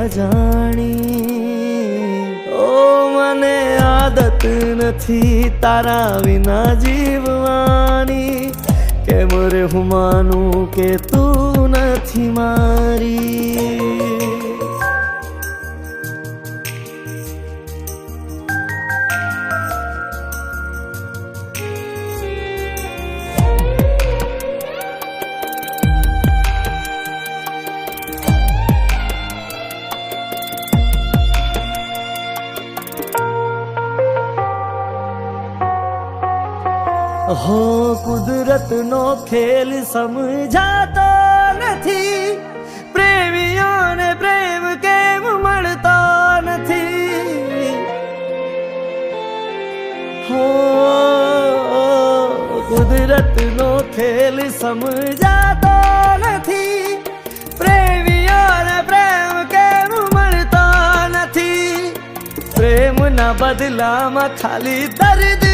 અજાણી। ઓ મને આદત નથી તારા વિના જીવવાની, કેમ રે હું માનું કે તું નથી મારી। हो कुदरत नो खेल समझातो नहीं, प्रेमियों ने प्रेम केम मळतो नहीं। हो कुदरत नो खेल समझातो नहीं, प्रेमियों ने प्रेम केम मळतो नहीं। प्रेम ना बदला में खाली दर्द